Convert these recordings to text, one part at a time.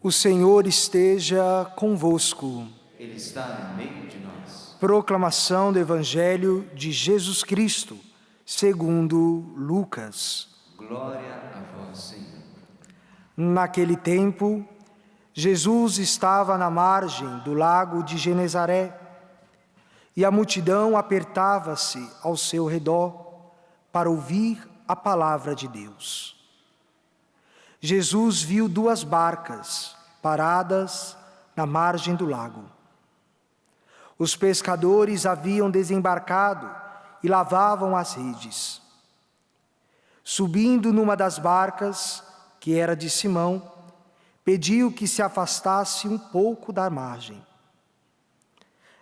O Senhor esteja convosco. Ele está no meio de nós. Proclamação do Evangelho de Jesus Cristo, segundo Lucas. Glória a vós, Senhor. Naquele tempo, Jesus estava na margem do lago de Genezaré, e a multidão apertava-se ao seu redor para ouvir a palavra de Deus. Jesus viu 2 barcas paradas na margem do lago. Os pescadores haviam desembarcado e lavavam as redes. Subindo numa das barcas, que era de Simão, pediu que se afastasse um pouco da margem.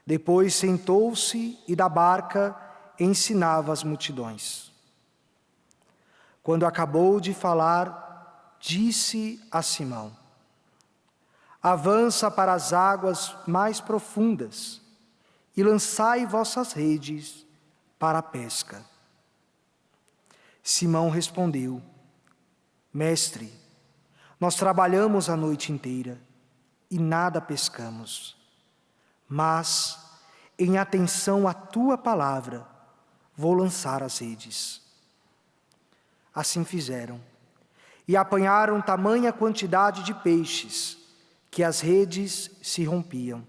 Depois sentou-se e da barca ensinava as multidões. Quando acabou de falar, disse a Simão: avança para as águas mais profundas e lançai vossas redes para a pesca. Simão respondeu: Mestre, nós trabalhamos a noite inteira e nada pescamos, mas, em atenção à tua palavra, vou lançar as redes. Assim fizeram, e apanharam tamanha quantidade de peixes, que as redes se rompiam.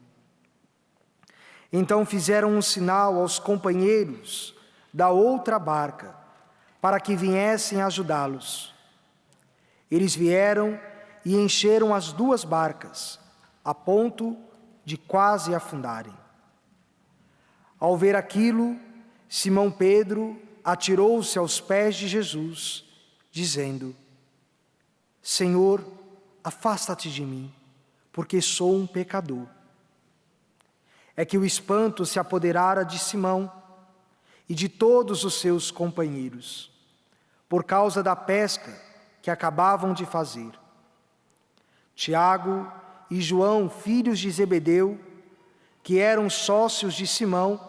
Então fizeram um sinal aos companheiros da outra barca, para que viessem ajudá-los. Eles vieram e encheram as 2 barcas, a ponto de quase afundarem. Ao ver aquilo, Simão Pedro atirou-se aos pés de Jesus, dizendo: Senhor, afasta-te de mim, porque sou um pecador. É que o espanto se apoderara de Simão e de todos os seus companheiros, por causa da pesca que acabavam de fazer. Tiago e João, filhos de Zebedeu, que eram sócios de Simão,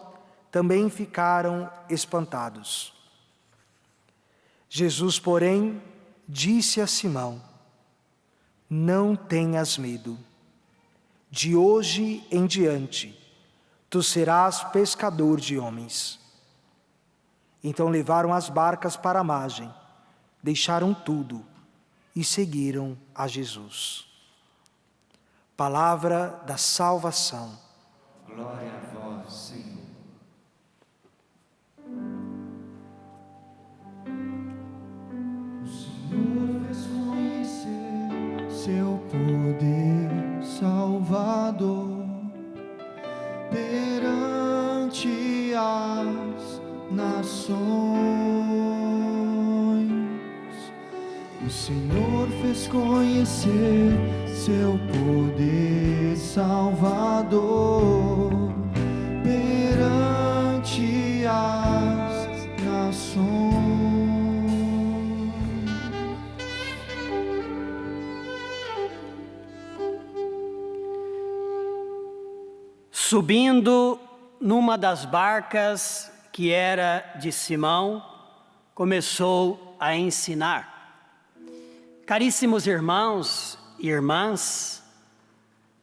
também ficaram espantados. Jesus, porém, disse a Simão: não tenhas medo. De hoje em diante, tu serás pescador de homens. Então levaram as barcas para a margem, deixaram tudo e seguiram a Jesus. Palavra da salvação. Glória a vós, Senhor. O Senhor fez conhecer seu poder salvador perante as nações. O Senhor fez conhecer seu poder salvador perante as nações. Subindo numa das barcas que era de Simão, começou a ensinar. Caríssimos irmãos e irmãs,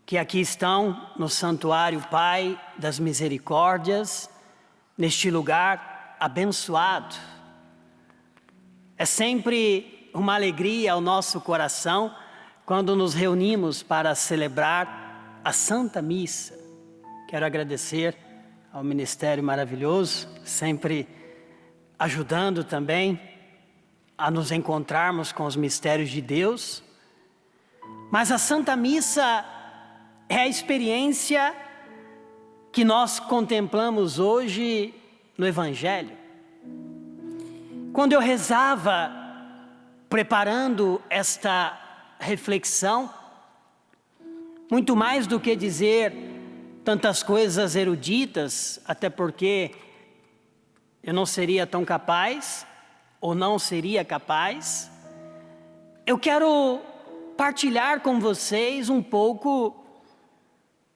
que aqui estão no Santuário Pai das Misericórdias, neste lugar abençoado. É sempre uma alegria ao nosso coração quando nos reunimos para celebrar a Santa Missa. Quero agradecer ao Ministério maravilhoso, sempre ajudando também a nos encontrarmos com os mistérios de Deus. Mas a Santa Missa é a experiência que nós contemplamos hoje no Evangelho. Quando eu rezava, preparando esta reflexão, muito mais do que dizer tantas coisas eruditas, até porque eu não seria tão capaz, ou não seria capaz, eu quero partilhar com vocês um pouco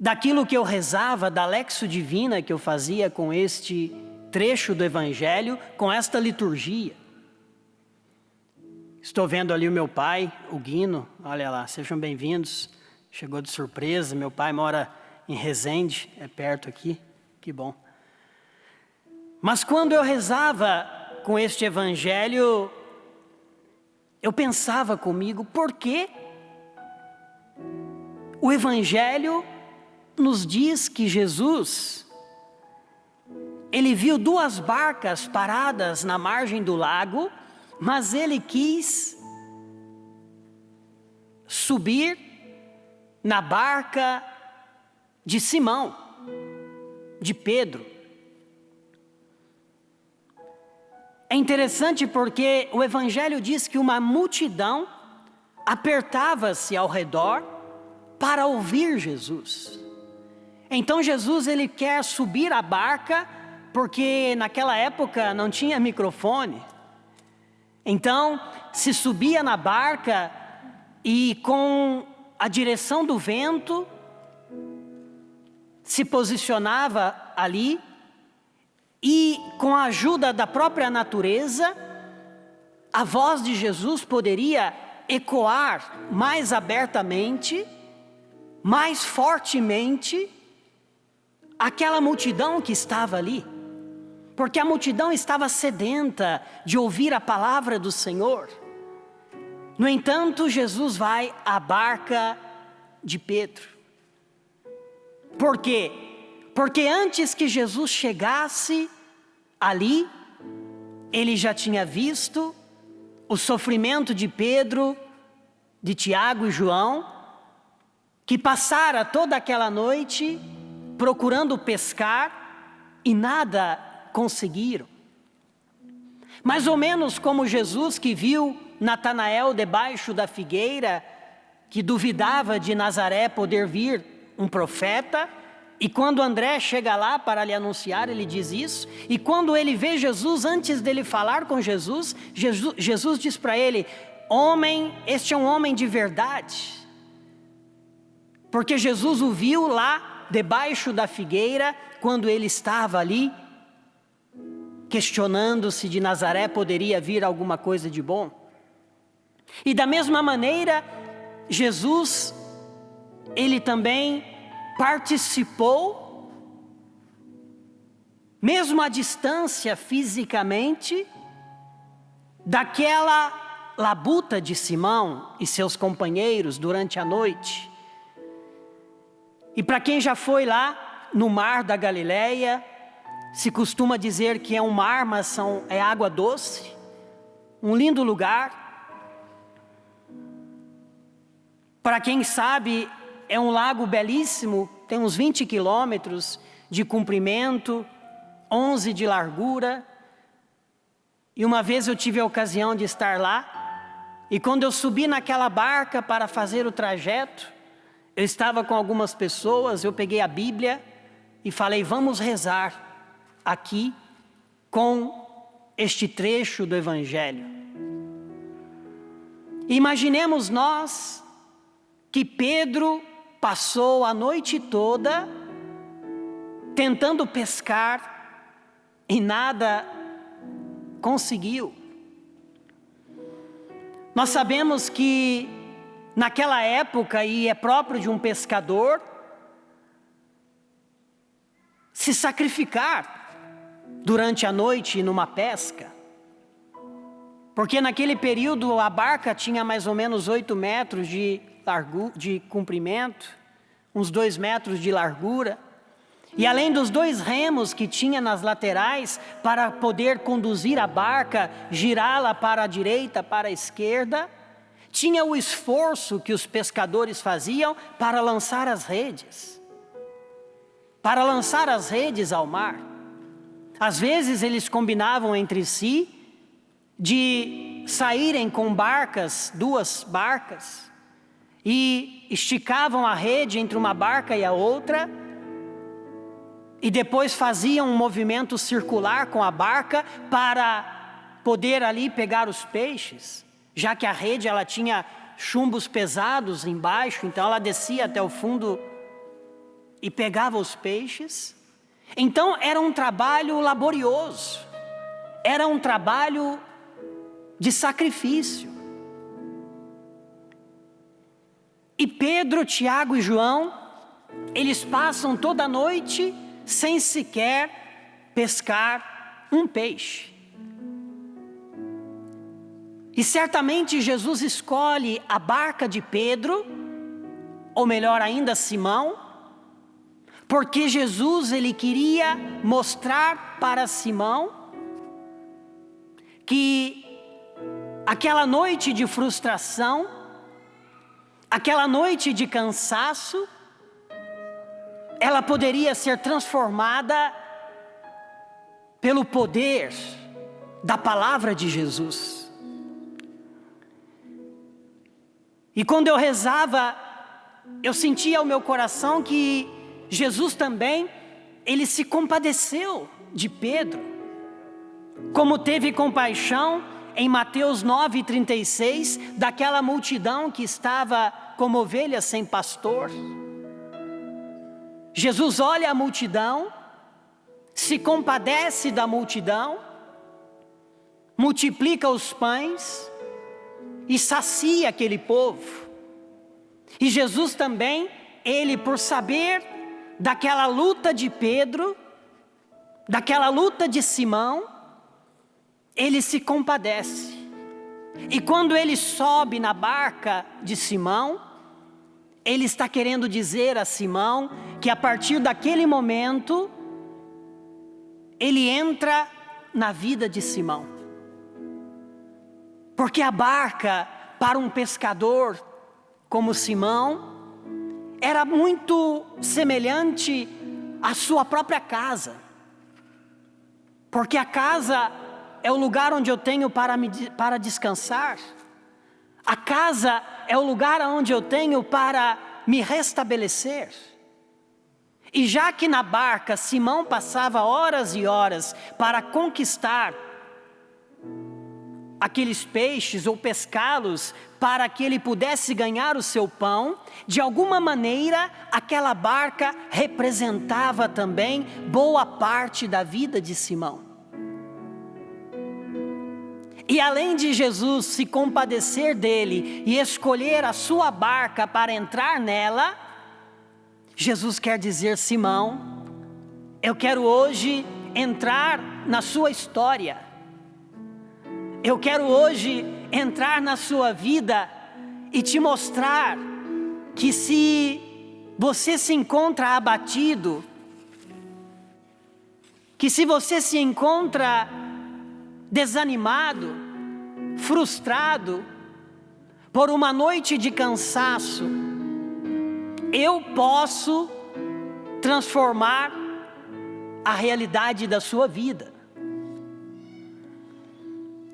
daquilo que eu rezava, da Lexio Divina que eu fazia com este trecho do Evangelho, com esta liturgia. Estou vendo ali o meu pai, o Guino, olha lá, sejam bem-vindos. Chegou de surpresa, meu pai mora em Resende, é perto aqui, que bom. Mas quando eu rezava com este evangelho, eu pensava comigo, por que o evangelho nos diz que Jesus, ele viu 2 barcas paradas na margem do lago, mas ele quis subir na barca de Simão, de Pedro. É interessante porque o evangelho diz que uma multidão apertava-se ao redor para ouvir Jesus. Então Jesus, ele quer subir a barca, porque naquela época não tinha microfone. Então se subia na barca e com a direção do vento se posicionava ali, e com a ajuda da própria natureza, a voz de Jesus poderia ecoar mais abertamente, mais fortemente, aquela multidão que estava ali. Porque a multidão estava sedenta de ouvir a palavra do Senhor. No entanto, Jesus vai à barca de Pedro. Por quê? Porque antes que Jesus chegasse ali, ele já tinha visto o sofrimento de Pedro, de Tiago e João, que passara toda aquela noite procurando pescar e nada conseguiram. Mais ou menos como Jesus que viu Natanael debaixo da figueira, que duvidava de Nazaré poder vir um profeta, e quando André chega lá para lhe anunciar, ele diz isso, e quando ele vê Jesus, antes dele falar com Jesus, Jesus diz para ele, homem, este é um homem de verdade, porque Jesus o viu lá debaixo da figueira, quando ele estava ali, questionando se de Nazaré poderia vir alguma coisa de bom. E da mesma maneira, Jesus, ele também participou, mesmo à distância fisicamente, daquela labuta de Simão e seus companheiros durante a noite. E para quem já foi lá no mar da Galileia, se costuma dizer que é um mar, mas é água doce, um lindo lugar. Para quem sabe, é um lago belíssimo, tem uns 20 quilômetros de comprimento, 11 de largura. E uma vez eu tive a ocasião de estar lá, e quando eu subi naquela barca para fazer o trajeto, eu estava com algumas pessoas, eu peguei a Bíblia e falei, vamos rezar aqui com este trecho do Evangelho. Imaginemos nós que Pedro passou a noite toda tentando pescar e nada conseguiu. Nós sabemos que naquela época, e é próprio de um pescador, se sacrificar durante a noite numa pesca. Porque naquele período a barca tinha mais ou menos 8 metros de comprimento, uns 2 metros de largura. E além dos 2 remos que tinha nas laterais para poder conduzir a barca, girá-la para a direita, para a esquerda, tinha o esforço que os pescadores faziam para lançar as redes. Para lançar as redes ao mar. Às vezes eles combinavam entre si de saírem com barcas, 2 barcas, e esticavam a rede entre uma barca e a outra, e depois faziam um movimento circular com a barca para poder ali pegar os peixes, já que a rede ela tinha chumbos pesados embaixo, então ela descia até o fundo e pegava os peixes. Então era um trabalho laborioso, era um trabalho de sacrifício. E E Pedro, Tiago e João, eles passam toda a noite sem sequer pescar um peixe. E certamente Jesus escolhe a barca de Pedro, ou melhor ainda, Simão, porque Jesus ele queria mostrar para Simão que aquela noite de frustração, aquela noite de cansaço, ela poderia ser transformada pelo poder da palavra de Jesus. E quando eu rezava, eu sentia ao meu coração que Jesus também, ele se compadeceu de Pedro, como teve compaixão em Mateus 9:36, daquela multidão que estava como ovelhas sem pastor. Jesus olha a multidão, se compadece da multidão, multiplica os pães e sacia aquele povo. E Jesus também, ele por saber daquela luta de Pedro, daquela luta de Simão, ele se compadece. E quando ele sobe na barca de Simão, ele está querendo dizer a Simão que a partir daquele momento, ele entra na vida de Simão. Porque a barca, para um pescador como Simão, era muito semelhante à sua própria casa. Porque a casa é o lugar onde eu tenho para descansar. A casa é o lugar onde eu tenho para me restabelecer. E já que na barca Simão passava horas e horas para conquistar aqueles peixes ou pescá-los para que ele pudesse ganhar o seu pão, de alguma maneira aquela barca representava também boa parte da vida de Simão. E além de Jesus se compadecer dele e escolher a sua barca para entrar nela, Jesus quer dizer: Simão, eu quero hoje entrar na sua história. Eu quero hoje entrar na sua vida e te mostrar que se você se encontra abatido, que se você se encontra desanimado, frustrado, por uma noite de cansaço, eu posso transformar a realidade da sua vida.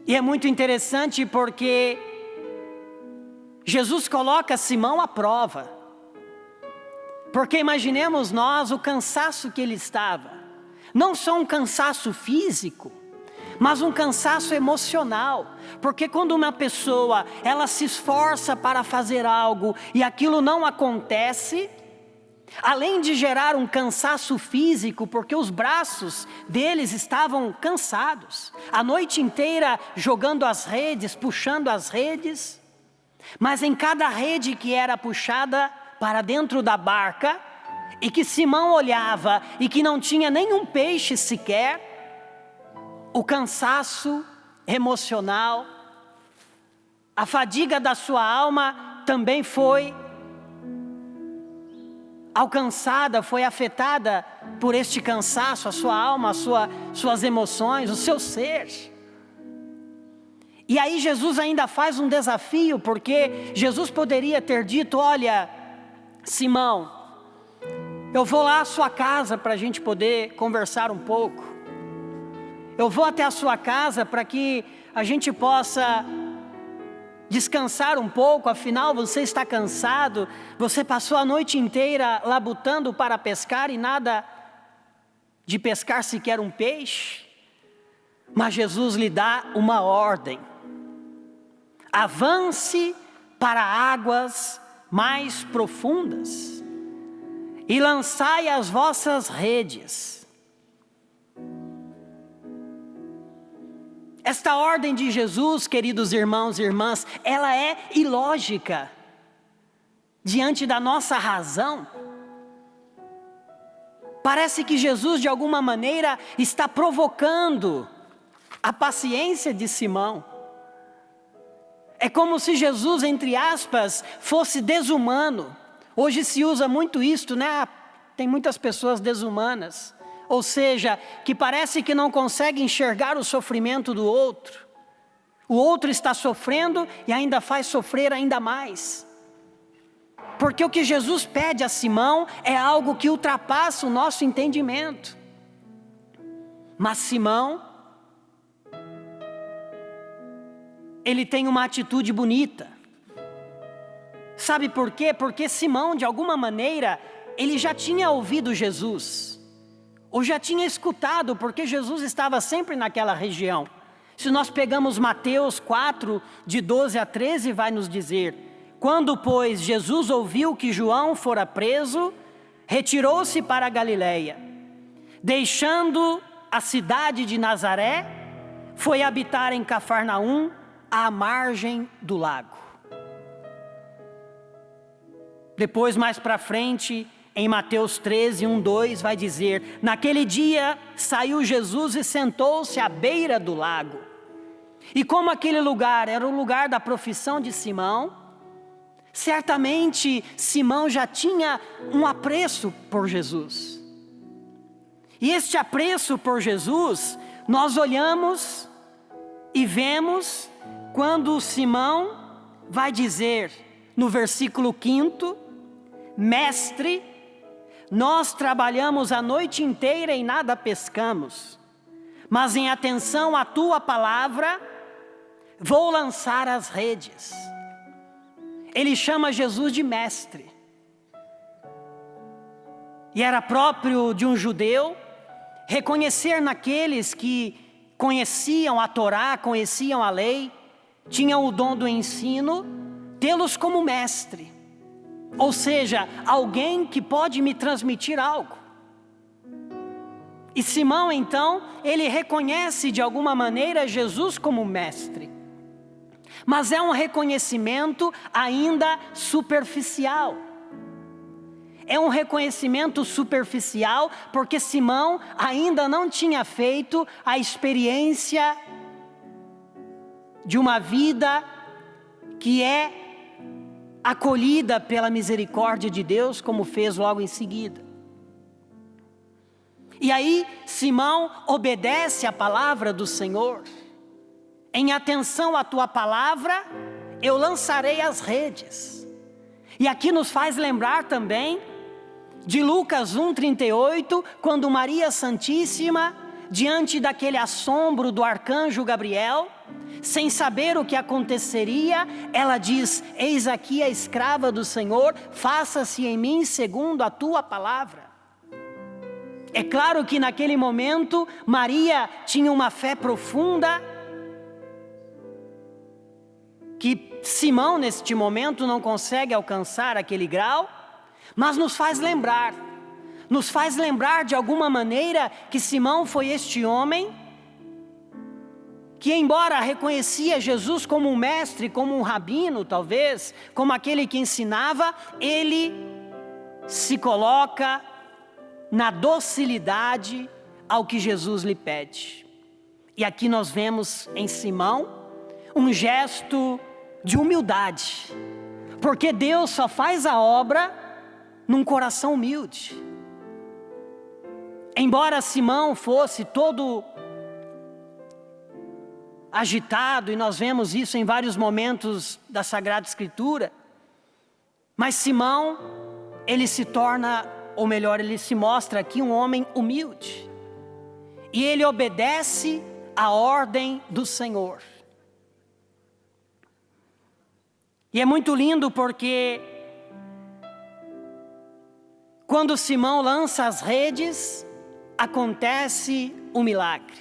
E é muito interessante porque Jesus coloca Simão à prova. Porque imaginemos nós o cansaço que ele estava. Não só um cansaço físico, mas um cansaço emocional. Porque quando uma pessoa, ela se esforça para fazer algo e aquilo não acontece, além de gerar um cansaço físico, porque os braços deles estavam cansados, a noite inteira jogando as redes, puxando as redes, mas em cada rede que era puxada para dentro da barca, e que Simão olhava e que não tinha nenhum peixe sequer, o cansaço emocional, a fadiga da sua alma também foi alcançada, foi afetada por este cansaço, a sua alma, suas emoções, o seu ser. E aí Jesus ainda faz um desafio, porque Jesus poderia ter dito: olha, Simão, eu vou lá à sua casa para a gente poder conversar um pouco. Eu vou até a sua casa para que a gente possa descansar um pouco, afinal você está cansado, você passou a noite inteira labutando para pescar e nada de pescar sequer um peixe. Mas Jesus lhe dá uma ordem: avance para águas mais profundas e lançai as vossas redes. Esta ordem de Jesus, queridos irmãos e irmãs, ela é ilógica. diante da nossa razão. Parece que Jesus, de alguma maneira, está provocando a paciência de Simão. É como se Jesus, entre aspas, fosse desumano. Hoje se usa muito isto, né? Tem muitas pessoas desumanas. Ou seja, que parece que não consegue enxergar o sofrimento do outro. O outro está sofrendo e ainda faz sofrer ainda mais. Porque o que Jesus pede a Simão é algo que ultrapassa o nosso entendimento. Mas Simão, ele tem uma atitude bonita. Sabe por quê? Porque Simão, de alguma maneira, ele já tinha ouvido Jesus. Ou já tinha escutado, porque Jesus estava sempre naquela região. Se nós pegamos Mateus 4, de 12 a 13, vai nos dizer: quando, pois, Jesus ouviu que João fora preso, retirou-se para a Galileia. Deixando a cidade de Nazaré, foi habitar em Cafarnaum, à margem do lago. Depois, mais para frente, em Mateus 13, 1, 2, vai dizer: naquele dia saiu Jesus e sentou-se à beira do lago. E como aquele lugar era o lugar da profissão de Simão, certamente Simão já tinha um apreço por Jesus. E este apreço por Jesus, nós olhamos e vemos quando Simão vai dizer no versículo 5: Mestre, nós trabalhamos a noite inteira e nada pescamos, mas em atenção à tua palavra, vou lançar as redes. Ele chama Jesus de mestre. E era próprio de um judeu reconhecer naqueles que conheciam a Torá, conheciam a lei, tinham o dom do ensino, tê-los como mestre. Ou seja, alguém que pode me transmitir algo. E Simão, então, ele reconhece de alguma maneira Jesus como mestre. Mas é um reconhecimento ainda superficial. É um reconhecimento superficial porque Simão ainda não tinha feito a experiência de uma vida que é acolhida pela misericórdia de Deus, como fez logo em seguida. E aí Simão obedece à palavra do Senhor. Em atenção à tua palavra, eu lançarei as redes. E aqui nos faz lembrar também de Lucas 1,38, quando Maria Santíssima, diante daquele assombro do arcanjo Gabriel, sem saber o que aconteceria, ela diz: eis aqui a escrava do Senhor, faça-se em mim segundo a tua palavra. É claro que naquele momento Maria tinha uma fé profunda, que Simão neste momento não consegue alcançar aquele grau, mas nos faz lembrar de alguma maneira que Simão foi este homem que, embora reconhecia Jesus como um mestre, como um rabino talvez, como aquele que ensinava, ele se coloca na docilidade ao que Jesus lhe pede. E aqui nós vemos em Simão um gesto de humildade, porque Deus só faz a obra num coração humilde. Embora Simão fosse todo agitado, e nós vemos isso em vários momentos da Sagrada Escritura, mas Simão, ele se torna, ou melhor, ele se mostra aqui um homem humilde, e ele obedece à ordem do Senhor. E é muito lindo porque quando Simão lança as redes, acontece um milagre.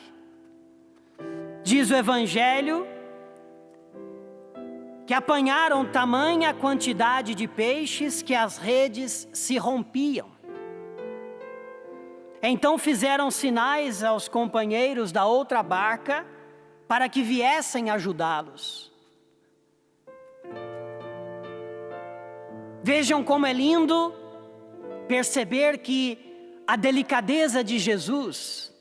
Diz o Evangelho que apanharam tamanha quantidade de peixes que as redes se rompiam. Então fizeram sinais aos companheiros da outra barca para que viessem ajudá-los. Vejam como é lindo perceber que a delicadeza de Jesus,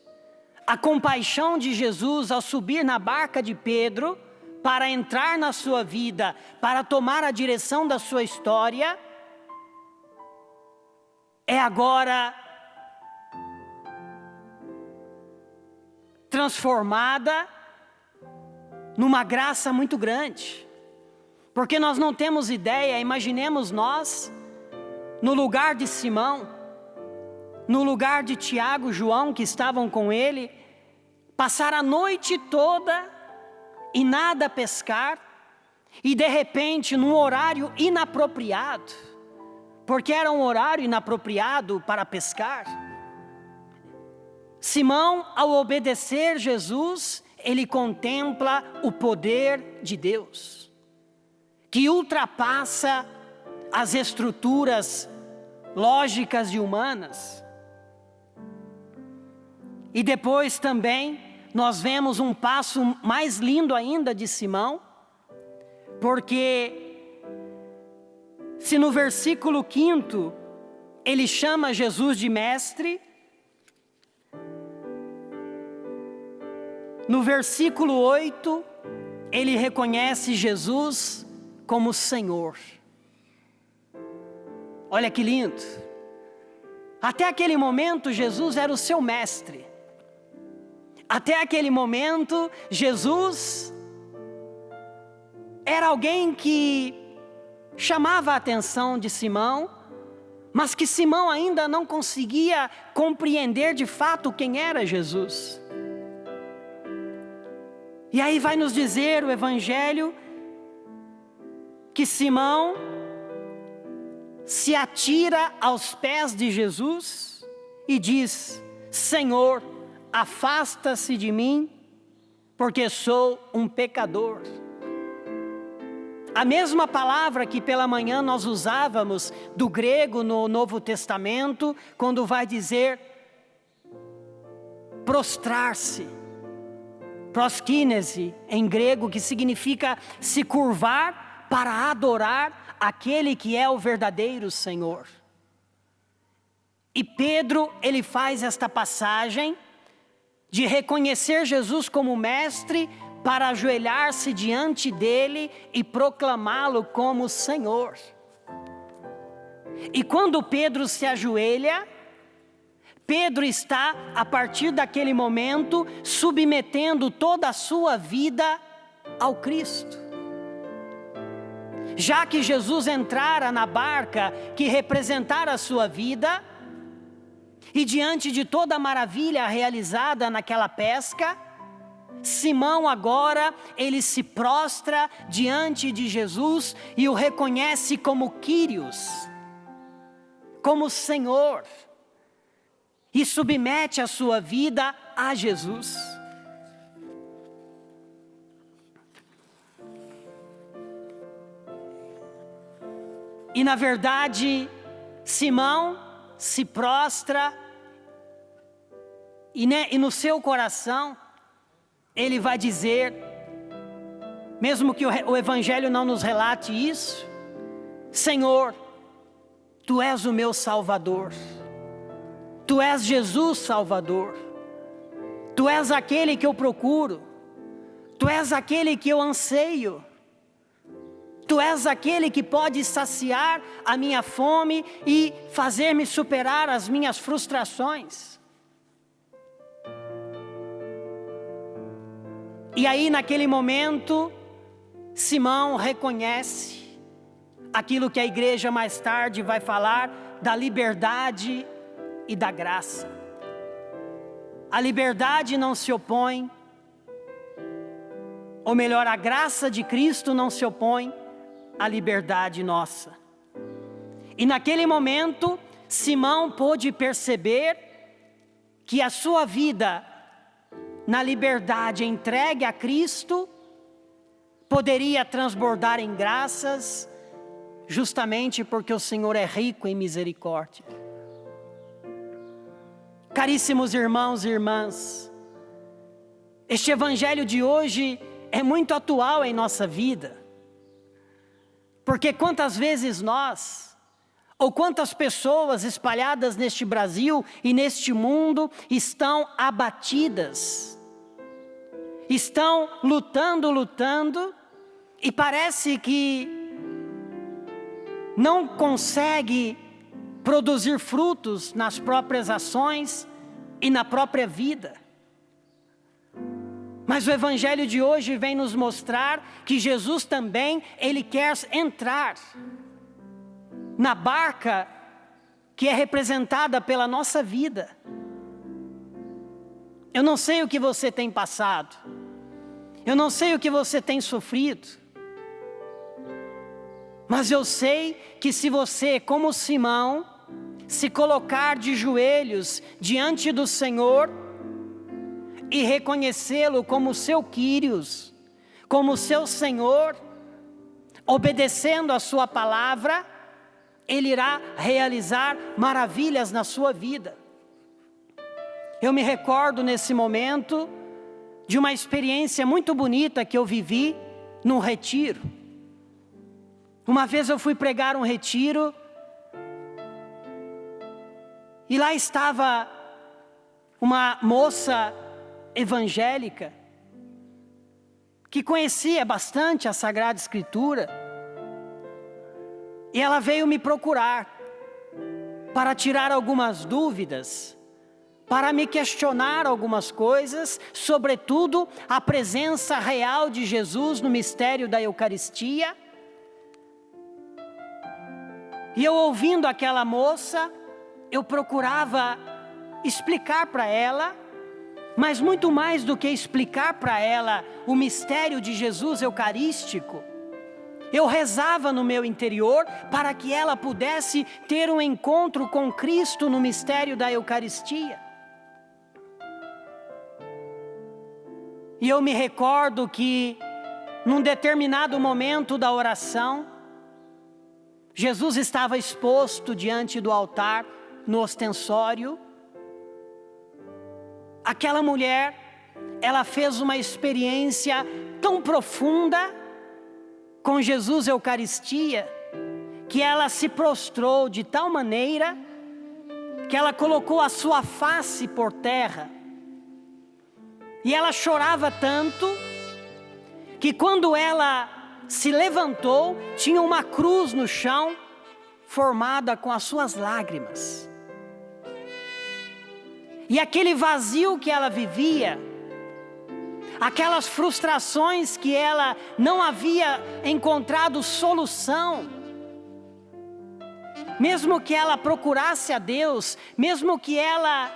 a compaixão de Jesus ao subir na barca de Pedro para entrar na sua vida, para tomar a direção da sua história, é agora transformada numa graça muito grande. Porque nós não temos ideia, imaginemos nós, no lugar de Simão, no lugar de Tiago, João, que estavam com ele, passar a noite toda e nada pescar, e de repente, num horário inapropriado, porque era um horário inapropriado para pescar, Simão, ao obedecer Jesus, ele contempla o poder de Deus, que ultrapassa as estruturas lógicas e humanas. E depois também nós vemos um passo mais lindo ainda de Simão, porque se no versículo 5 ele chama Jesus de mestre, no versículo 8 ele reconhece Jesus como Senhor. Olha que lindo. Até aquele momento Jesus era o seu mestre. Até aquele momento Jesus era alguém que chamava a atenção de Simão, mas que Simão ainda não conseguia compreender de fato quem era Jesus. E aí vai nos dizer o Evangelho que Simão se atira aos pés de Jesus e diz: Senhor, afasta-se de mim, porque sou um pecador. A mesma palavra que pela manhã nós usávamos do grego no Novo Testamento, quando vai dizer prostrar-se, proskínese em grego, que significa se curvar para adorar aquele que é o verdadeiro Senhor. E Pedro, ele faz esta passagem de reconhecer Jesus como mestre para ajoelhar-se diante dele e proclamá-lo como Senhor. E quando Pedro se ajoelha, Pedro está, a partir daquele momento, submetendo toda a sua vida ao Cristo. Já que Jesus entrara na barca que representara a sua vida, e diante de toda a maravilha realizada naquela pesca, Simão agora, ele se prostra diante de Jesus e o reconhece como Quírios, como Senhor, e submete a sua vida a Jesus. E na verdade, Simão se prostra e no seu coração ele vai dizer, mesmo que o Evangelho não nos relate isso: Senhor, Tu és o meu Salvador, Tu és Jesus Salvador, Tu és aquele que eu procuro, Tu és aquele que eu anseio, Tu és aquele que pode saciar a minha fome e fazer-me superar as minhas frustrações. E aí naquele momento, Simão reconhece aquilo que a igreja mais tarde vai falar da liberdade e da graça. A liberdade não se opõe, ou melhor, a graça de Cristo não se opõe à liberdade nossa. E naquele momento, Simão pôde perceber que a sua vida na liberdade entregue a Cristo poderia transbordar em graças, justamente porque o Senhor é rico em misericórdia. Caríssimos irmãos e irmãs, este Evangelho de hoje é muito atual em nossa vida, porque quantas vezes nós ou quantas pessoas espalhadas neste Brasil e neste mundo estão abatidas, estão lutando, e parece que não consegue produzir frutos nas próprias ações e na própria vida. Mas o Evangelho de hoje vem nos mostrar que Jesus também, Ele quer entrar na barca que é representada pela nossa vida. Eu não sei o que você tem passado, eu não sei o que você tem sofrido, mas eu sei que se você, como Simão, se colocar de joelhos diante do Senhor e reconhecê-lo como seu Quírios, como seu Senhor, obedecendo a sua palavra, Ele irá realizar maravilhas na sua vida. Eu me recordo nesse momento de uma experiência muito bonita que eu vivi num retiro. Uma vez eu fui pregar um retiro e lá estava uma moça evangélica que conhecia bastante a Sagrada Escritura, e ela veio me procurar para tirar algumas dúvidas, para me questionar algumas coisas, sobretudo a presença real de Jesus no mistério da Eucaristia. E eu, ouvindo aquela moça, eu procurava explicar para ela, mas muito mais do que explicar para ela o mistério de Jesus eucarístico, eu rezava no meu interior para que ela pudesse ter um encontro com Cristo no mistério da Eucaristia. E eu me recordo que, num determinado momento da oração, Jesus estava exposto diante do altar, no ostensório. Aquela mulher, ela fez uma experiência tão profunda com Jesus Eucaristia, que ela se prostrou de tal maneira, que ela colocou a sua face por terra. E ela chorava tanto, que quando ela se levantou, tinha uma cruz no chão, formada com as suas lágrimas. E aquele vazio que ela vivia, aquelas frustrações que ela não havia encontrado solução, mesmo que ela procurasse a Deus, mesmo que ela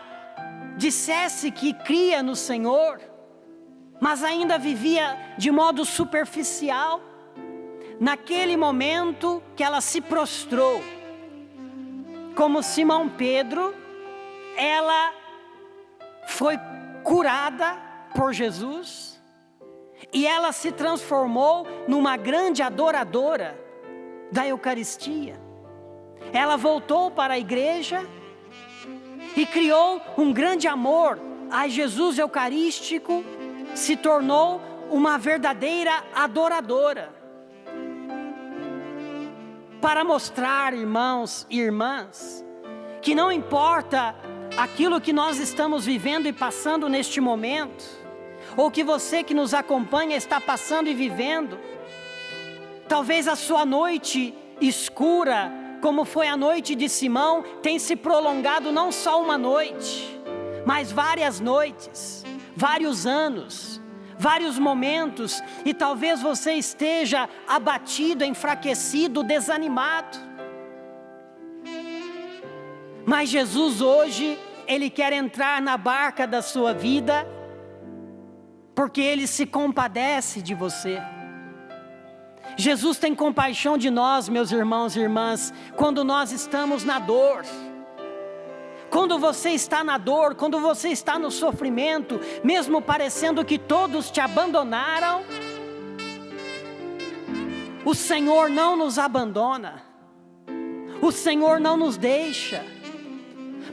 dissesse que cria no Senhor, mas ainda vivia de modo superficial. Naquele momento que ela se prostrou, como Simão Pedro, ela foi curada por Jesus, e ela se transformou numa grande adoradora da Eucaristia. Ela voltou para a igreja e criou um grande amor a Jesus Eucarístico, se tornou uma verdadeira adoradora. Para mostrar, irmãos e irmãs, que não importa aquilo que nós estamos vivendo e passando neste momento, ou que você que nos acompanha está passando e vivendo, talvez a sua noite escura, como foi a noite de Simão, tem se prolongado não só uma noite, mas várias noites, vários anos, vários momentos, e talvez você esteja abatido, enfraquecido, desanimado. Mas Jesus hoje, Ele quer entrar na barca da sua vida, porque Ele se compadece de você. Jesus tem compaixão de nós, meus irmãos e irmãs, quando nós estamos na dor. Quando você está na dor, quando você está no sofrimento, mesmo parecendo que todos te abandonaram, o Senhor não nos abandona, o Senhor não nos deixa,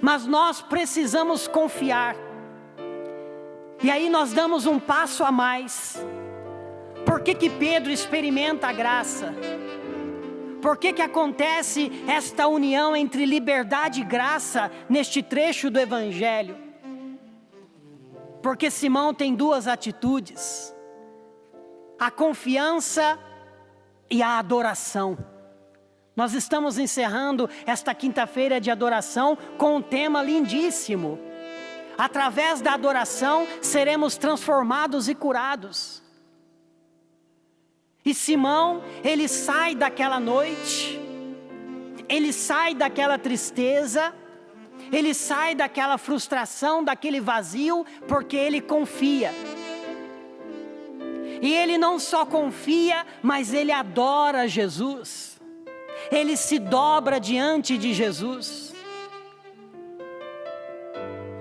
mas nós precisamos confiar. E aí nós damos um passo a mais. Por que Pedro experimenta a graça? Por que que acontece esta união entre liberdade e graça neste trecho do Evangelho? Porque Simão tem duas atitudes: a confiança e a adoração. Nós estamos encerrando esta quinta-feira de adoração com um tema lindíssimo. Através da adoração seremos transformados e curados. E Simão, ele sai daquela noite, ele sai daquela tristeza, ele sai daquela frustração, daquele vazio, porque ele confia. E ele não só confia, mas ele adora Jesus. Ele se dobra diante de Jesus.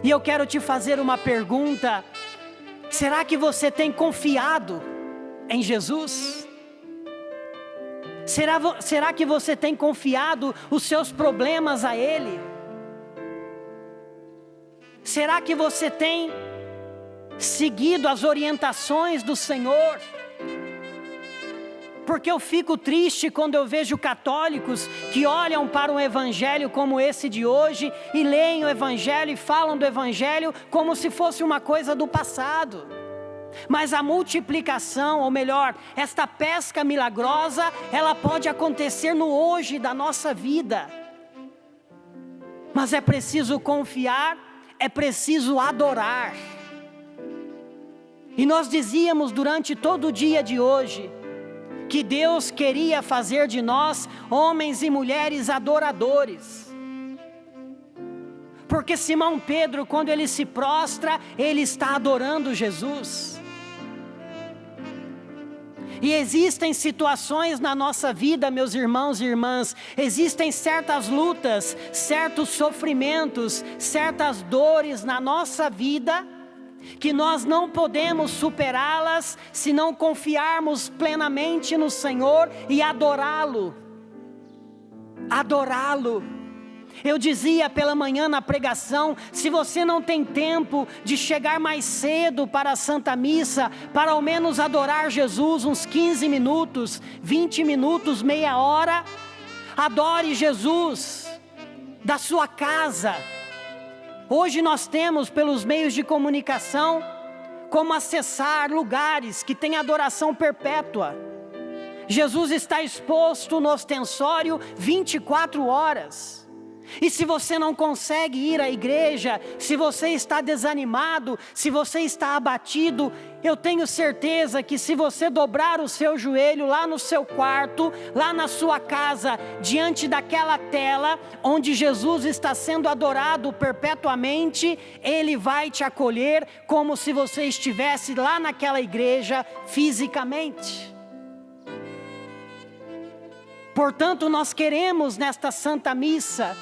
E eu quero te fazer uma pergunta: será que você tem confiado em Jesus? Será que você tem confiado os seus problemas a Ele? Será que você tem seguido as orientações do Senhor? Porque eu fico triste quando eu vejo católicos que olham para um evangelho como esse de hoje e leem o evangelho e falam do evangelho como se fosse uma coisa do passado. Mas a multiplicação, ou melhor, esta pesca milagrosa, ela pode acontecer no hoje da nossa vida. Mas é preciso confiar, é preciso adorar. E nós dizíamos durante todo o dia de hoje que Deus queria fazer de nós homens e mulheres adoradores. Porque Simão Pedro, quando ele se prostra, ele está adorando Jesus. E existem situações na nossa vida, meus irmãos e irmãs, existem certas lutas, certos sofrimentos, certas dores na nossa vida, que nós não podemos superá-las se não confiarmos plenamente no Senhor e adorá-lo. Adorá-lo. Eu dizia pela manhã na pregação, se você não tem tempo de chegar mais cedo para a Santa Missa, para ao menos adorar Jesus uns 15 minutos, 20 minutos, meia hora, adore Jesus da sua casa. Hoje nós temos pelos meios de comunicação como acessar lugares que têm adoração perpétua. Jesus está exposto no ostensório 24 horas. E se você não consegue ir à igreja, se você está desanimado, se você está abatido, eu tenho certeza que se você dobrar o seu joelho lá no seu quarto, lá na sua casa, diante daquela tela, onde Jesus está sendo adorado perpetuamente, Ele vai te acolher como se você estivesse lá naquela igreja fisicamente. Portanto, nós queremos nesta Santa Missa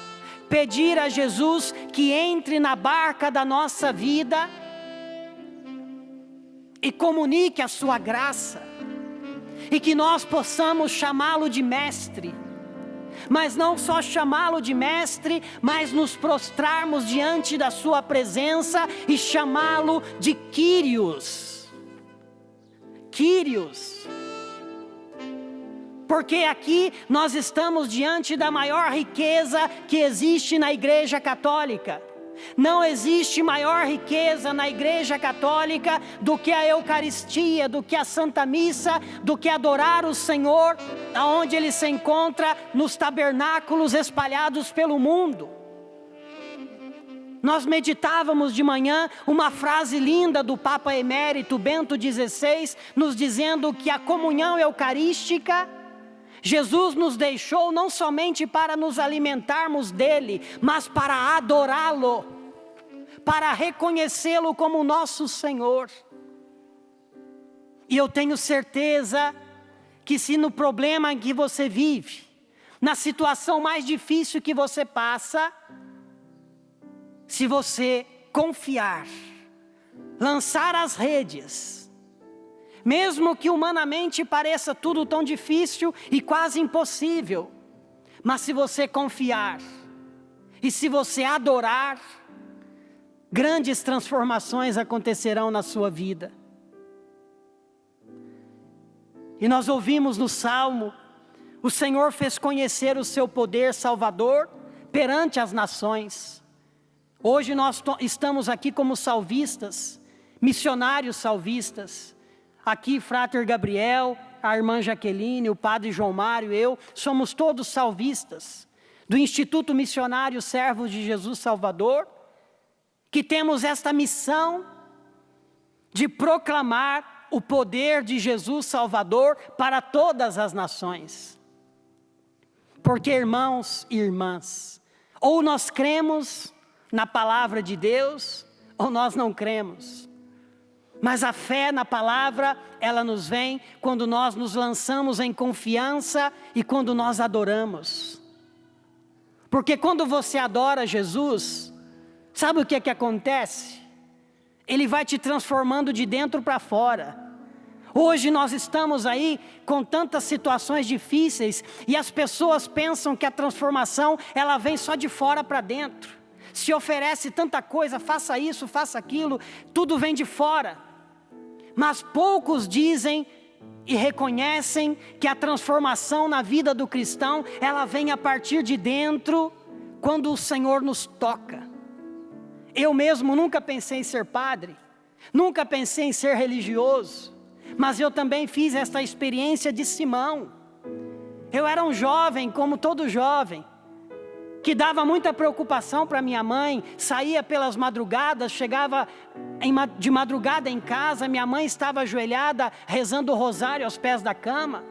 pedir a Jesus que entre na barca da nossa vida e comunique a sua graça, e que nós possamos chamá-lo de mestre, mas não só chamá-lo de mestre, mas nos prostrarmos diante da sua presença e chamá-lo de Kyrios. Kyrios. Porque aqui nós estamos diante da maior riqueza que existe na Igreja Católica. Não existe maior riqueza na Igreja Católica do que a Eucaristia, do que a Santa Missa, do que adorar o Senhor, aonde Ele se encontra nos tabernáculos espalhados pelo mundo. Nós meditávamos de manhã uma frase linda do Papa Emérito Bento XVI, nos dizendo que a comunhão eucarística, Jesus nos deixou não somente para nos alimentarmos dele, mas para adorá-lo, para reconhecê-lo como nosso Senhor. E eu tenho certeza que se no problema em que você vive, na situação mais difícil que você passa, se você confiar, lançar as redes, mesmo que humanamente pareça tudo tão difícil e quase impossível, mas se você confiar e se você adorar, grandes transformações acontecerão na sua vida. E nós ouvimos no Salmo o Senhor fez conhecer o seu poder salvador perante as nações. Hoje nós estamos aqui como salvistas, missionários salvistas. Aqui, Frater Gabriel, a irmã Jaqueline, o Padre João Mário, eu, somos todos salvistas do Instituto Missionário Servos de Jesus Salvador, que temos esta missão de proclamar o poder de Jesus Salvador para todas as nações. Porque, irmãos e irmãs, ou nós cremos na palavra de Deus, ou nós não cremos. Mas a fé na palavra, ela nos vem quando nós nos lançamos em confiança e quando nós adoramos. Porque quando você adora Jesus, sabe o que é que acontece? Ele vai te transformando de dentro para fora. Hoje nós estamos aí com tantas situações difíceis e as pessoas pensam que a transformação, ela vem só de fora para dentro. Se oferece tanta coisa, faça isso, faça aquilo, tudo vem de fora. Mas poucos dizem e reconhecem que a transformação na vida do cristão, ela vem a partir de dentro, quando o Senhor nos toca. Eu mesmo nunca pensei em ser padre, nunca pensei em ser religioso, mas eu também fiz esta experiência de Simão. Eu era um jovem, como todo jovem, que dava muita preocupação para minha mãe, saía pelas madrugadas, chegava de madrugada em casa, minha mãe estava ajoelhada, rezando o rosário aos pés da cama.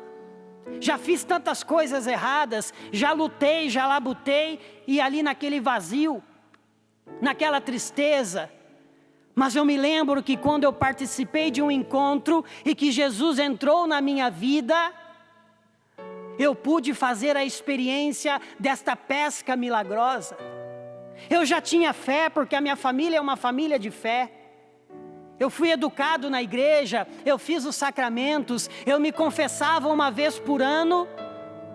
Já fiz tantas coisas erradas, já lutei, já labutei, e ali naquele vazio, naquela tristeza. Mas eu me lembro que quando eu participei de um encontro, e que Jesus entrou na minha vida, eu pude fazer a experiência desta pesca milagrosa. Eu já tinha fé, porque a minha família é uma família de fé. Eu fui educado na igreja, eu fiz os sacramentos, eu me confessava uma vez por ano,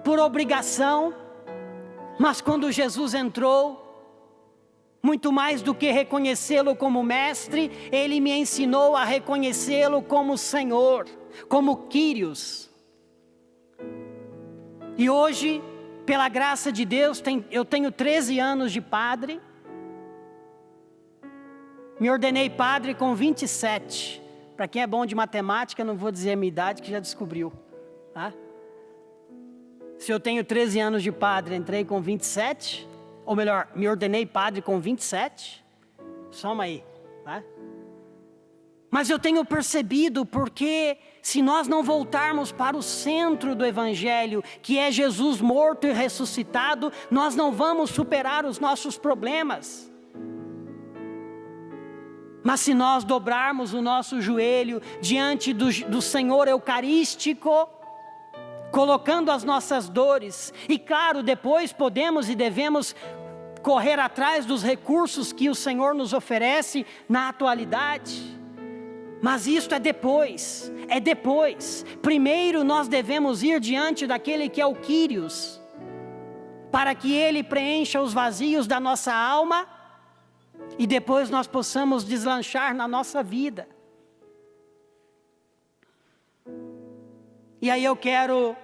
por obrigação. Mas quando Jesus entrou, muito mais do que reconhecê-lo como mestre, ele me ensinou a reconhecê-lo como Senhor, como Kyrios. E hoje, pela graça de Deus, eu tenho 13 anos de padre. Me ordenei padre com 27. Para quem é bom de matemática, não vou dizer a minha idade, que já descobriu. Tá? Se eu tenho 13 anos de padre, entrei com 27. Ou melhor, me ordenei padre com 27. Soma aí. Tá? Mas eu tenho percebido, porque se nós não voltarmos para o centro do Evangelho, que é Jesus morto e ressuscitado, nós não vamos superar os nossos problemas. Mas se nós dobrarmos o nosso joelho diante do Senhor Eucarístico, colocando as nossas dores, e claro, depois podemos e devemos correr atrás dos recursos que o Senhor nos oferece na atualidade. Mas isto é depois. Primeiro nós devemos ir diante daquele que é o Kyrios, para que Ele preencha os vazios da nossa alma, e depois nós possamos deslanchar na nossa vida. E aí eu quero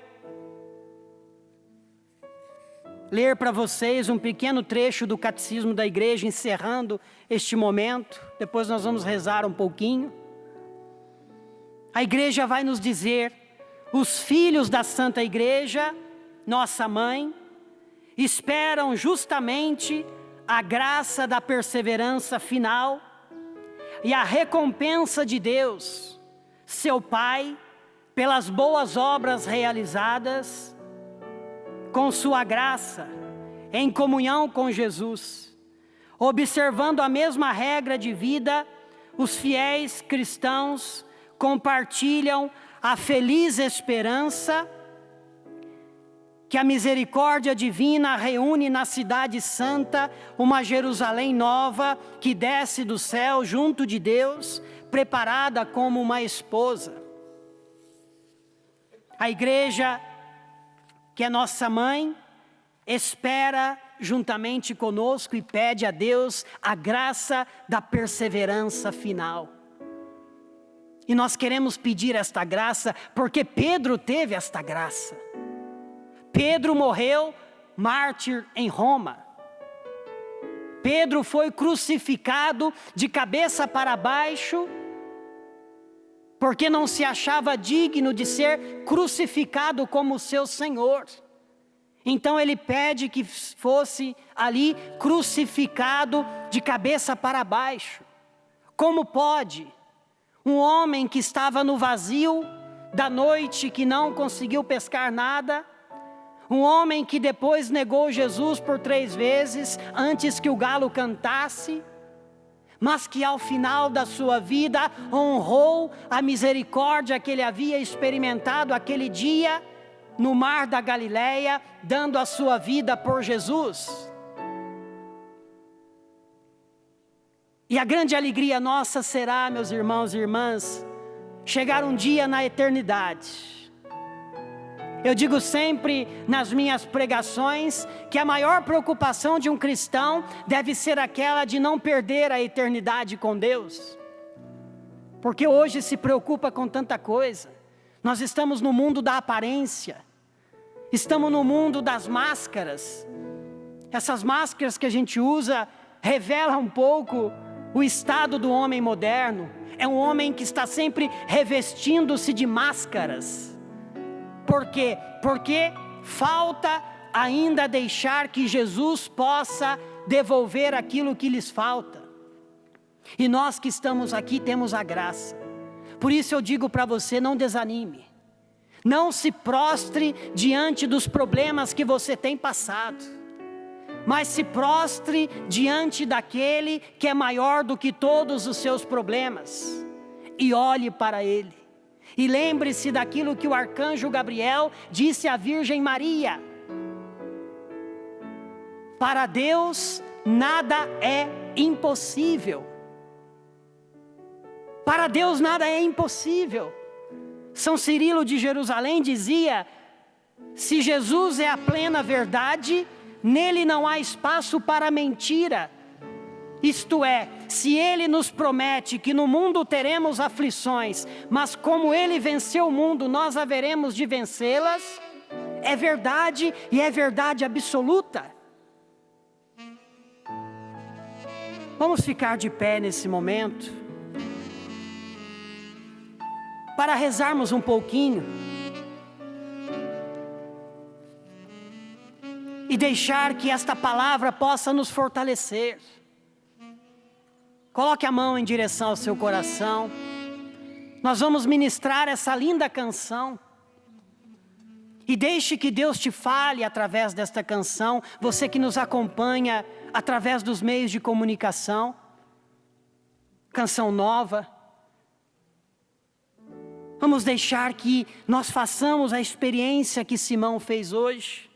ler para vocês um pequeno trecho do Catecismo da Igreja, encerrando este momento. Depois nós vamos rezar um pouquinho. A igreja vai nos dizer: os filhos da Santa Igreja, nossa mãe, esperam justamente a graça da perseverança final e a recompensa de Deus, seu Pai, pelas boas obras realizadas, com sua graça, em comunhão com Jesus. Observando a mesma regra de vida, os fiéis cristãos compartilham a feliz esperança que a misericórdia divina reúne na cidade santa uma Jerusalém nova que desce do céu junto de Deus, preparada como uma esposa. A igreja, que é nossa mãe, espera juntamente conosco e pede a Deus a graça da perseverança final. E nós queremos pedir esta graça porque Pedro teve esta graça. Pedro morreu mártir em Roma. Pedro foi crucificado de cabeça para baixo, porque não se achava digno de ser crucificado como seu Senhor. Então ele pede que fosse ali crucificado de cabeça para baixo. Como pode um homem que estava no vazio da noite, que não conseguiu pescar nada, um homem que depois negou Jesus por 3 vezes antes que o galo cantasse, mas que ao final da sua vida honrou a misericórdia que ele havia experimentado aquele dia no mar da Galileia, dando a sua vida por Jesus. E a grande alegria nossa será, meus irmãos e irmãs, chegar um dia na eternidade. Eu digo sempre nas minhas pregações que a maior preocupação de um cristão deve ser aquela de não perder a eternidade com Deus. Porque hoje se preocupa com tanta coisa. Nós estamos no mundo da aparência. Estamos no mundo das máscaras. Essas máscaras que a gente usa revelam um pouco o estado do homem moderno. É um homem que está sempre revestindo-se de máscaras. Por quê? Porque falta ainda deixar que Jesus possa devolver aquilo que lhes falta. E nós que estamos aqui temos a graça. Por isso eu digo para você, não desanime. Não se prostre diante dos problemas que você tem passado. Mas se prostre diante daquele que é maior do que todos os seus problemas. E olhe para Ele. E lembre-se daquilo que o arcanjo Gabriel disse à Virgem Maria. Para Deus nada é impossível. Para Deus nada é impossível. São Cirilo de Jerusalém dizia: se Jesus é a plena verdade, nele não há espaço para mentira. Isto é, se Ele nos promete que no mundo teremos aflições, mas como Ele venceu o mundo, nós haveremos de vencê-las, é verdade e é verdade absoluta. Vamos ficar de pé nesse momento, para rezarmos um pouquinho, e deixar que esta palavra possa nos fortalecer. Coloque a mão em direção ao seu coração. Nós vamos ministrar essa linda canção. E deixe que Deus te fale através desta canção. Você que nos acompanha através dos meios de comunicação. Canção nova. Vamos deixar que nós façamos a experiência que Simão fez hoje.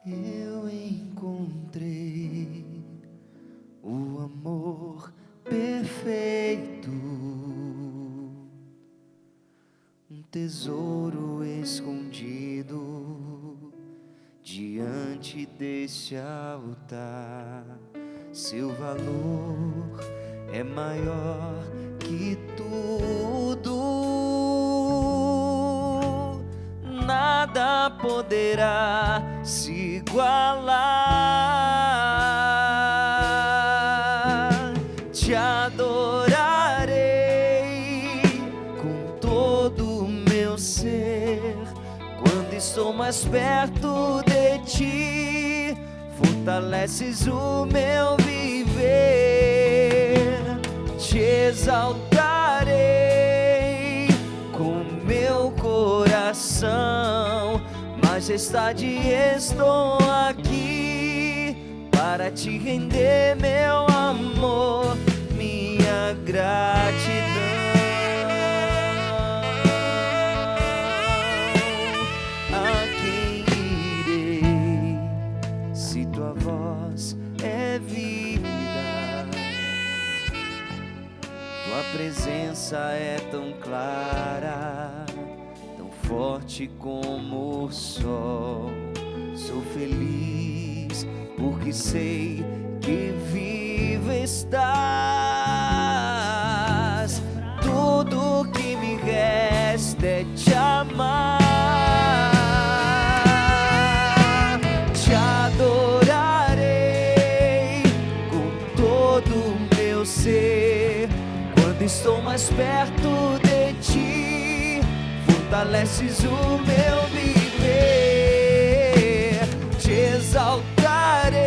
Eu encontrei o amor perfeito, um tesouro escondido diante deste altar. Seu valor é maior que tudo. Nada poderá se igualar. Te adorarei com todo o meu ser. Quando estou mais perto de ti, fortaleces o meu viver. Te exaltarei com meu coração. Majestade, estou aqui para te render meu amor, minha gratidão. A quem irei se tua voz é vida? Tua presença é tão clara, forte como o sol. Sou feliz porque sei que vivo estás. estou mais perto de ti, fortaleces o meu viver. Te exaltarei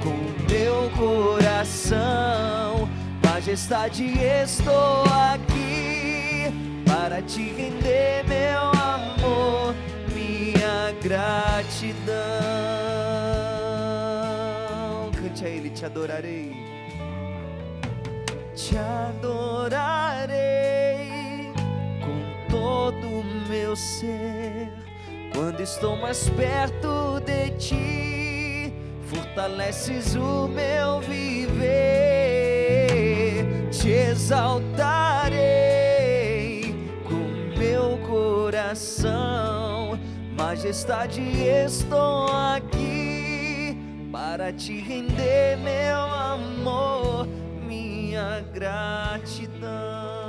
com meu coração, majestade, estou aqui para te render meu amor, minha gratidão. Cante a Ele, te adorarei. Te adorarei com todo o meu ser. Quando estou mais perto de ti, fortaleces o meu viver. Te exaltarei com meu coração, majestade, estou aqui para te render meu amor, minha gratidão.